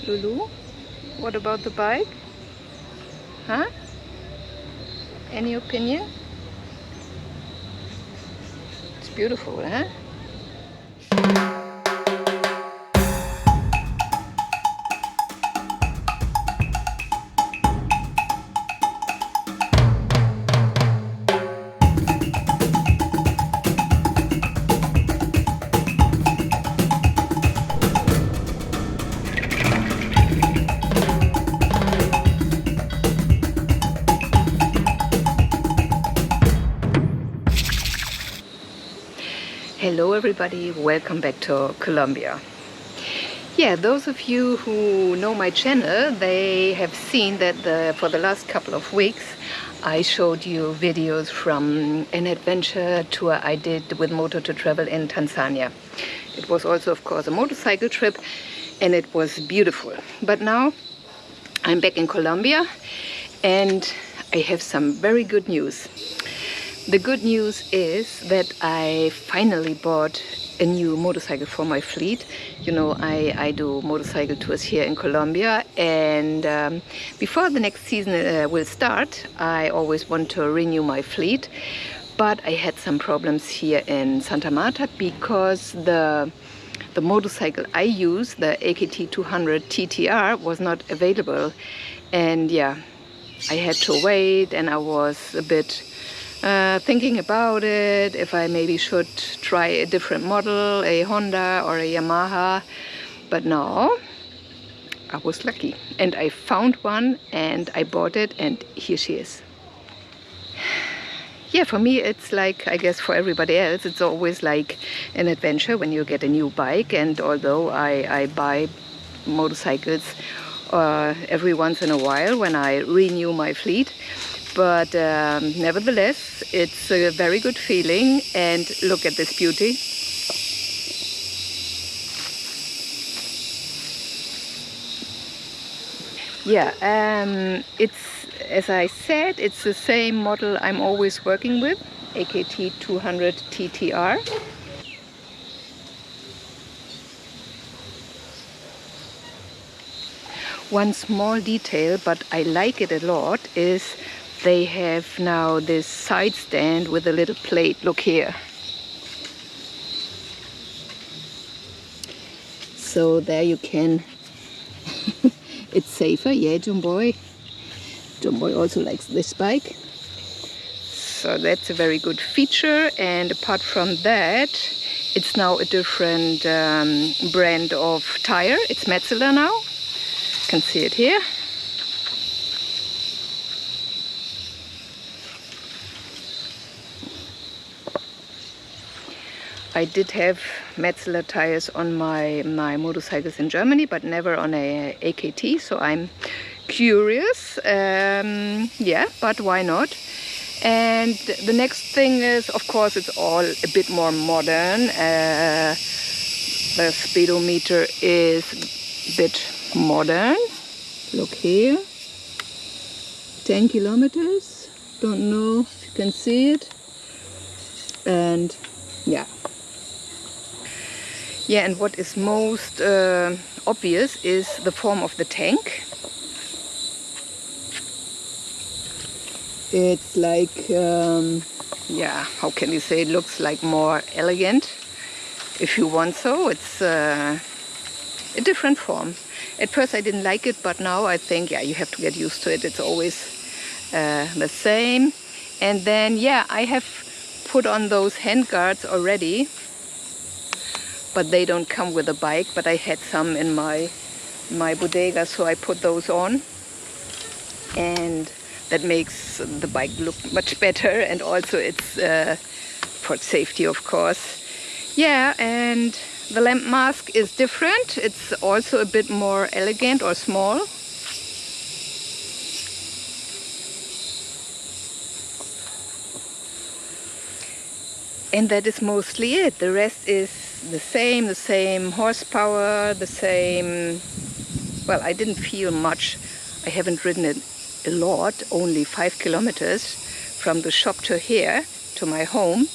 Lulu, what about the bike? Huh? Any opinion? It's beautiful, huh? Hello everybody, welcome back to Colombia. Yeah, those of you who know my channel, they have seen that for the last couple of weeks I showed you videos from an adventure tour I did with Motor to Travel in Tanzania. It was also of course a motorcycle trip and it was beautiful. But now I'm back in Colombia and I have some very good news. The good news is that I finally bought a new motorcycle for my fleet. You know, I do motorcycle tours here in Colombia, and before the next season will start, I always want to renew my fleet. But I had some problems here in Santa Marta because the motorcycle I use, the Ep.18 TTR, was not available. And yeah, I had to wait, and I was a bit thinking about it, if I maybe should try a different model, a Honda or a Yamaha. But no, I was lucky and I found one and I bought it, and here she is. Yeah, for me it's like, I guess for everybody else, it's always like an adventure when you get a new bike. And although I buy motorcycles every once in a while when I renew my fleet, but nevertheless, it's a very good feeling. And look at this beauty. Yeah, it's, as I said, it's the same model I'm always working with, AKT 200 TTR. One small detail, but I like it a lot, is they have now this side stand with a little plate. Look here. So there you can, it's safer. Yeah, John Boy also likes this bike. So that's a very good feature. And apart from that, it's now a different brand of tire. It's Metzeler now. You can see it here. I did have Metzeler tires on my motorcycles in Germany, but never on a AKT, so I'm curious. Yeah, but why not? And the next thing is, of course, it's all a bit more modern. The speedometer is a bit modern. Look here. 10 kilometers. Don't know if you can see it. And yeah. Yeah, and what is most obvious is the form of the tank. It's like, yeah, how can you say, it looks like more elegant, if you want so. It's a different form. At first I didn't like it, but now I think, yeah, you have to get used to it. It's always the same. And then, yeah, I have put on those handguards already, but they don't come with a bike. But I had some in my bodega, so I put those on, and that makes the bike look much better, and also it's for safety, of course. Yeah, and the lamp mask is different. It's also a bit more elegant or small. And that is mostly it. The rest is the same horsepower, the same. Well, I didn't feel much. I haven't ridden it a lot, only 5 kilometers from the shop to here, to my home.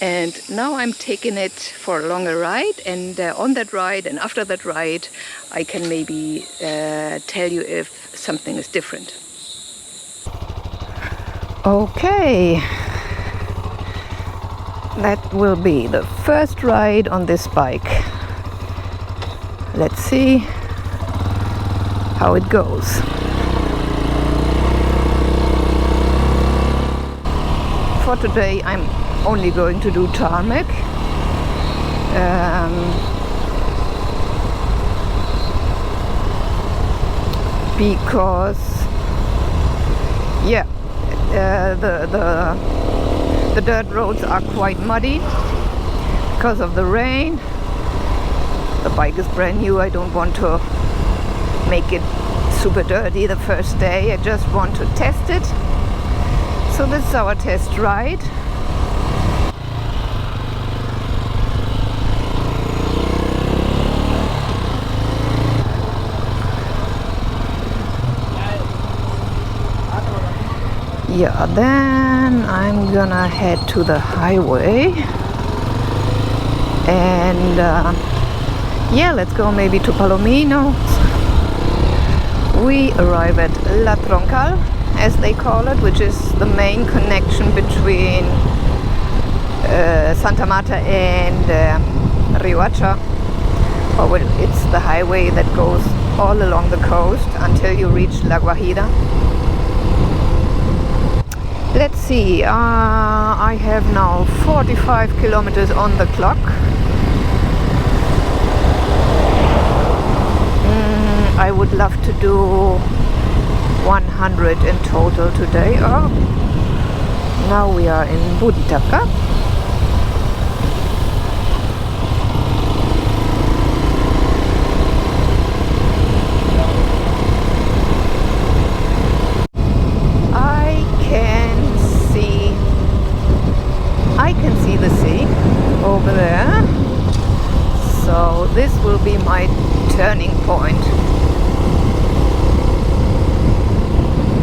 And now I'm taking it for a longer ride, and on that ride and after that ride I can maybe tell you if something is different. Okay, that will be the first ride on this bike. Let's see how it goes. For today I'm only going to do tarmac. Because yeah, the dirt roads are quite muddy because of the rain. The bike is brand new. I don't want to make it super dirty the first day. I just want to test it. So this is our test ride. Yeah, then I'm gonna head to the highway and yeah, let's go maybe to Palomino. We arrive at La Troncal, as they call it, which is the main connection between Santa Marta and Riohacha. Oh, well, it's the highway that goes all along the coast until you reach La Guajira. Let's see, I have now 45 kilometers on the clock. I would love to do 100 in total today. Oh, now we are in Buritaca. I can see the sea over there. So this will be my turning point.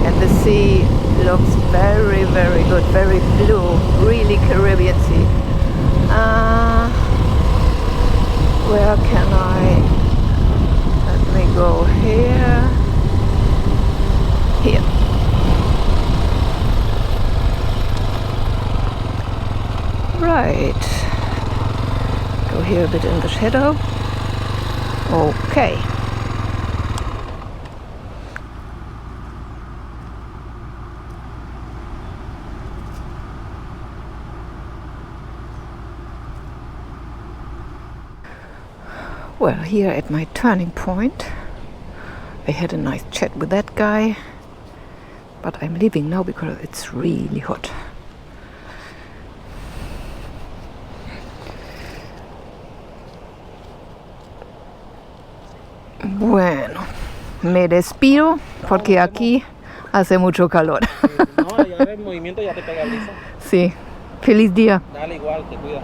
And the sea looks very, very good, very blue, really Caribbean sea. Where can I? Let me go here. Here. Right. Go here a bit in the shadow. Okay. Well, here at my turning point, I had a nice chat with that guy, but I'm leaving now because it's really hot. Bueno, me despido porque aquí hace mucho calor. No, ya el movimiento ya te pega brisa. Sí, feliz día. Dale igual, te cuida.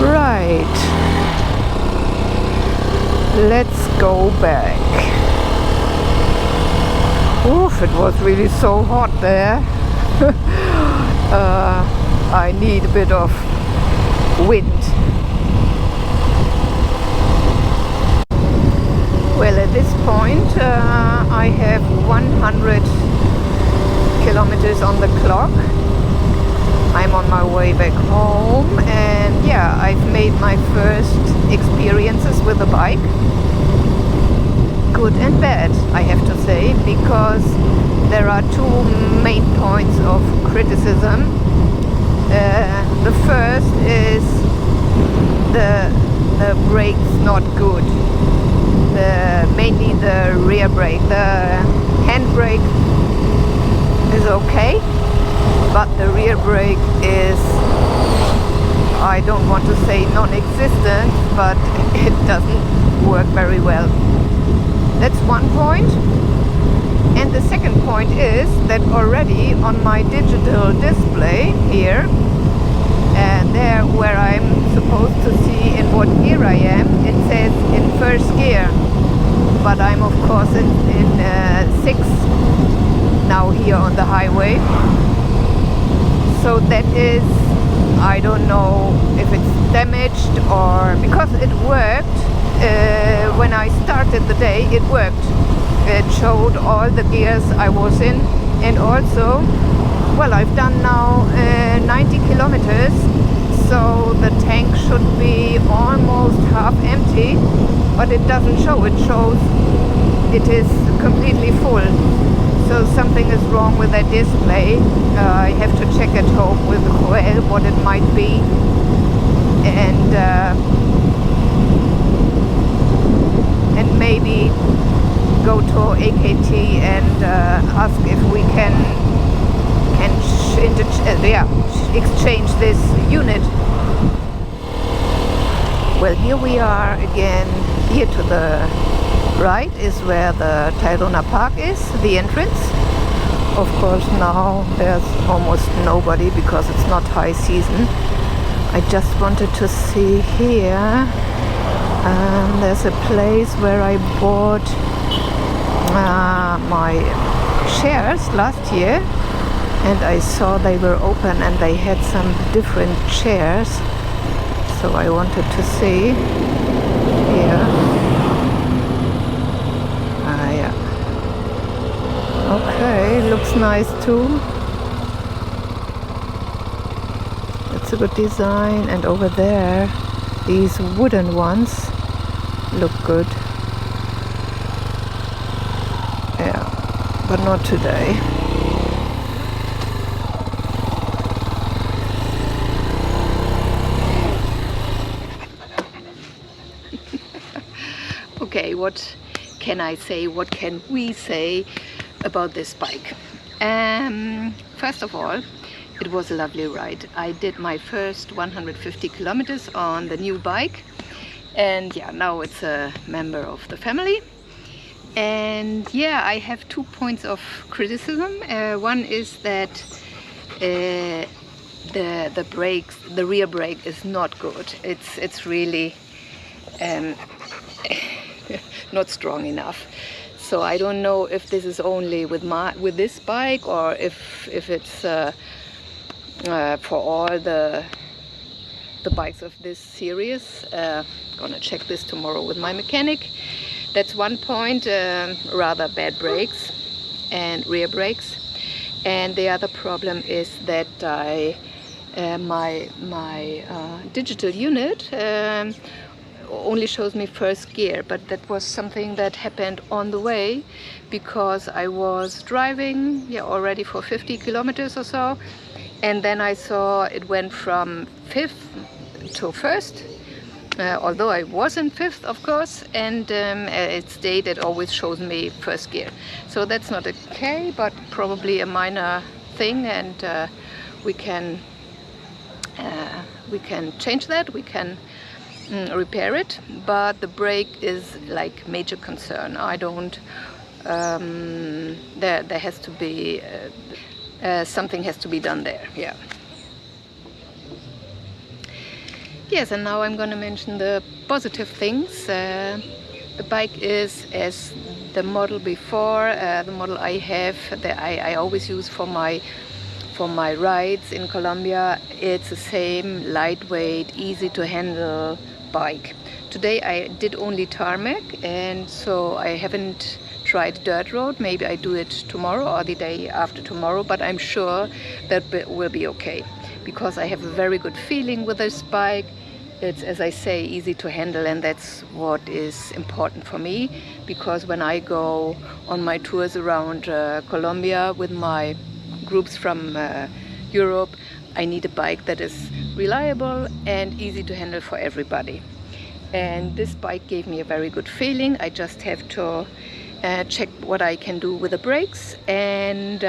Right. Let's go back. Oof, it was really so hot there. I need a bit of wind. Well, at this point I have 100 kilometers on the clock. I'm on my way back home, and yeah, I've made my first experiences with the bike. Good and bad, I have to say, because there are two main points of criticism. The first is the brake's not good. Mainly the rear brake. The handbrake is okay, but the rear brake is, I don't want to say non-existent, but it doesn't work very well. That's one point. And the second point is that already on my digital display here, And there where I'm supposed to see in what gear I am, it says in first gear, but I'm of course in sixth now here on the highway. So that is, I don't know if it's damaged or, because it worked when I started the day, it worked. It showed all the gears I was in, and also, well, I've done now 90 kilometers, so the tank should be almost half empty, but it doesn't show. It shows it is completely full. So something is wrong with that display. I have to check at home with Joel what it might be, and maybe go to AKT and ask if we can exchange this unit. Well, here we are again. Here to the right is where the Tayrona Park is, the entrance. Of course now there's almost nobody because it's not high season. I just wanted to see here. There's a place where I bought my shares last year, and I saw they were open and they had some different chairs, so I wanted to see here. Yeah. Okay, looks nice too. It's a good design, and over there these wooden ones look good. Yeah, but not today. Okay, what can I say? What can we say about this bike? First of all, it was a lovely ride. I did my first 150 kilometers on the new bike, and yeah, now it's a member of the family. And yeah, I have 2 points of criticism. One is that the brakes, the rear brake is not good. It's really not strong enough. So I don't know if this is only with this bike, or if it's for all the bikes of this series. Gonna check this tomorrow with my mechanic. That's one point. Rather bad brakes and rear brakes. And the other problem is that my digital unit only shows me first gear, but that was something that happened on the way, because I was driving already for 50 kilometers or so, and then I saw it went from fifth to first, although I was in fifth, of course, and it stayed, it always shows me first gear. So that's not okay, but probably a minor thing, and we can change that, we can repair it, but the brake is like major concern. I don't, there has to be, something has to be done there, yeah. Yes, and now I'm going to mention the positive things. The bike is as the model before, the model I have, that I always use for my rides in Colombia. It's the same lightweight, easy to handle bike. Today I did only tarmac, and so I haven't tried dirt road. Maybe I do it tomorrow or the day after tomorrow, but I'm sure that will be okay, because I have a very good feeling with this bike. It's, as I say, easy to handle, and that's what is important for me, because when I go on my tours around Colombia with my groups from Europe, I need a bike that is reliable and easy to handle for everybody. And this bike gave me a very good feeling. I just have to check what I can do with the brakes and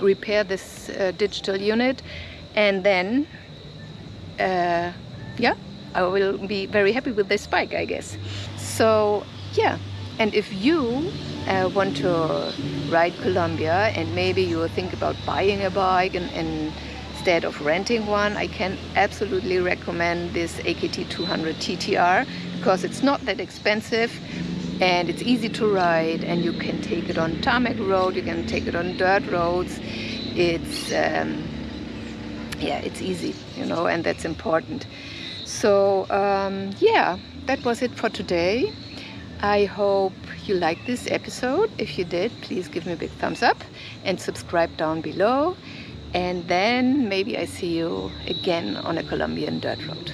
repair this digital unit, and then yeah, I will be very happy with this bike, I guess. So yeah, and if you want to ride Colombia, and maybe you think about buying a bike and instead of renting one, I can absolutely recommend this AKT 200 TTR because it's not that expensive and it's easy to ride, and you can take it on tarmac road, you can take it on dirt roads. It's yeah, it's easy, you know, and that's important. So yeah, that was it for today. I hope you liked this episode. If you did, please give me a big thumbs up and subscribe down below. And then maybe I see you again on a Colombian dirt road.